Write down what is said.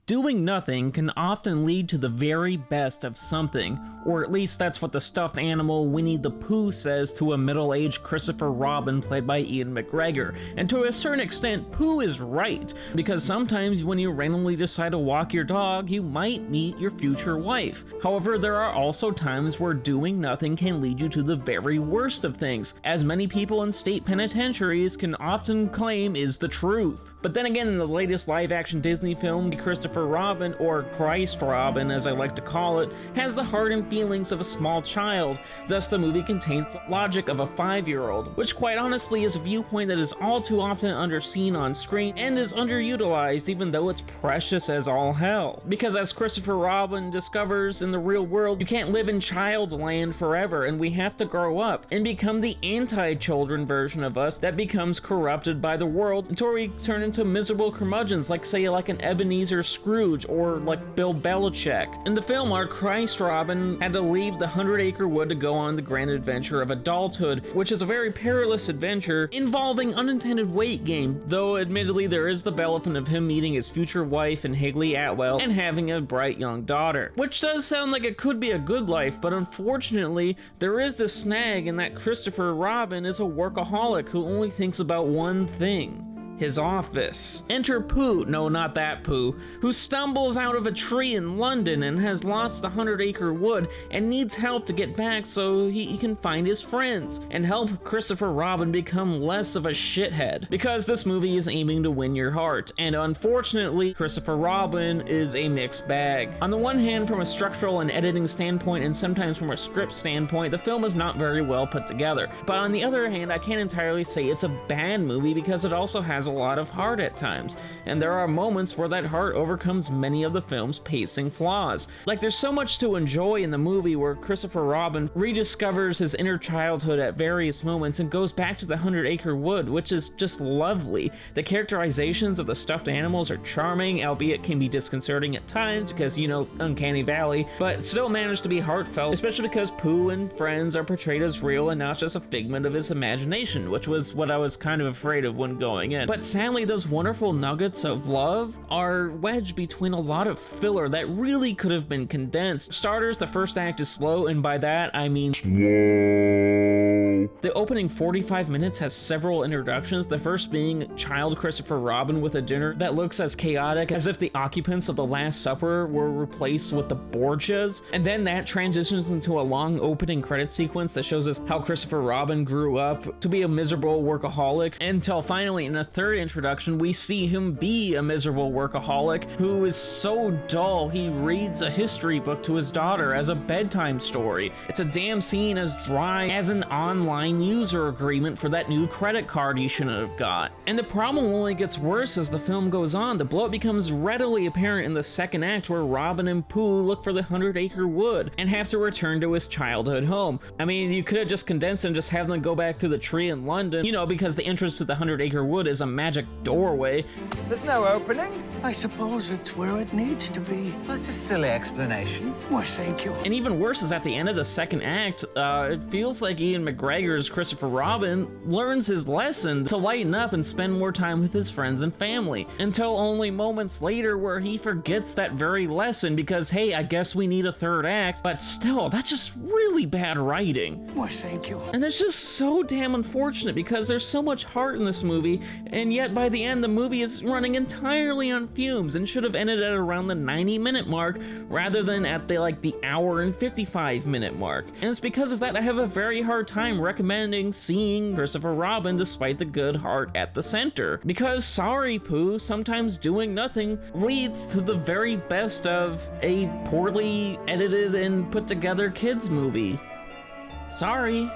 Doing nothing can often lead to the very best of something, or at least that's what the stuffed animal Winnie the Pooh says to a middle-aged Christopher Robin played by Ian McGregor. And to a certain extent, Pooh is right, because sometimes when you randomly decide to walk your dog, you might meet your future wife. However, there are also times where doing nothing can lead you to the very worst of things, as many people in state penitentiaries can often claim is the truth. But then again, in the latest live-action Disney film, Christopher Robin, or Christ Robin as I like to call it, has the heart and feelings of a small child, thus the movie contains the logic of a 5-year-old, which quite honestly is a viewpoint that is all too often underseen on screen and is underutilized even though it's precious as all hell. Because as Christopher Robin discovers in the real world, you can't live in child land forever, and we have to grow up and become the anti-children version of us that becomes corrupted by the world until we turn into miserable curmudgeons like an Ebenezer Scrooge or like Bill Belichick. In the film, our Christ Robin had to leave the 100-acre wood to go on the grand adventure of adulthood, which is a very perilous adventure involving unintended weight gain, though admittedly there is the benefit of him meeting his future wife in Haley Atwell and having a bright young daughter. Which does sound like it could be a good life, but unfortunately there is this snag in that Christopher Robin is a workaholic who only thinks about one thing: his office. Enter Pooh, no, not that Pooh, who stumbles out of a tree in London and has lost the 100-acre wood and needs help to get back so he can find his friends and help Christopher Robin become less of a shithead. Because this movie is aiming to win your heart, and unfortunately, Christopher Robin is a mixed bag. On the one hand, from a structural and editing standpoint, and sometimes from a script standpoint, the film is not very well put together. But on the other hand, I can't entirely say it's a bad movie because it also has a lot of heart at times, and there are moments where that heart overcomes many of the film's pacing flaws. Like, there's so much to enjoy in the movie where Christopher Robin rediscovers his inner childhood at various moments and goes back to the 100-acre wood, which is just lovely. The characterizations of the stuffed animals are charming, albeit can be disconcerting at times because, you know, Uncanny Valley, but still managed to be heartfelt, especially because Pooh and friends are portrayed as real and not just a figment of his imagination, which was what I was kind of afraid of when going in. But sadly, those wonderful nuggets of love are wedged between a lot of filler that really could have been condensed. For starters, the first act is slow, and by that I mean slow. The opening 45 minutes has several introductions, the first being child Christopher Robin with a dinner that looks as chaotic as if the occupants of the Last Supper were replaced with the Borgias, and then that transitions into a long opening credit sequence that shows us how Christopher Robin grew up to be a miserable workaholic, until finally in a third introduction we see him be a miserable workaholic who is so dull he reads a history book to his daughter as a bedtime story. It's a damn scene as dry as an online user agreement for that new credit card you shouldn't have got. And the problem only gets worse as the film goes on. The bloat becomes readily apparent in the second act where Robin and Pooh look for the 100-acre wood and have to return to his childhood home. I mean, you could have just condensed and just have them go back to the tree in London, you know, because the entrance to the 100-acre wood is a magic doorway. There's no opening. I suppose it's where it needs to be. That's a silly explanation. Why, thank you. And even worse is at the end of the second act, it feels like Ian McGregor's Christopher Robin learns his lesson to lighten up and spend more time with his friends and family, until only moments later where he forgets that very lesson because, hey, I guess we need a third act. But still, that's just really bad writing. Why, thank you. And it's just so damn unfortunate because there's so much heart in this movie, and yet by the end the movie is running entirely on fumes and should have ended at around the 90-minute mark rather than at the hour and 55-minute mark. And it's because of that I have a very hard time recommending seeing Christopher Robin despite the good heart at the center. Because sorry Pooh, sometimes doing nothing leads to the very best of a poorly edited and put together kids movie. Sorry.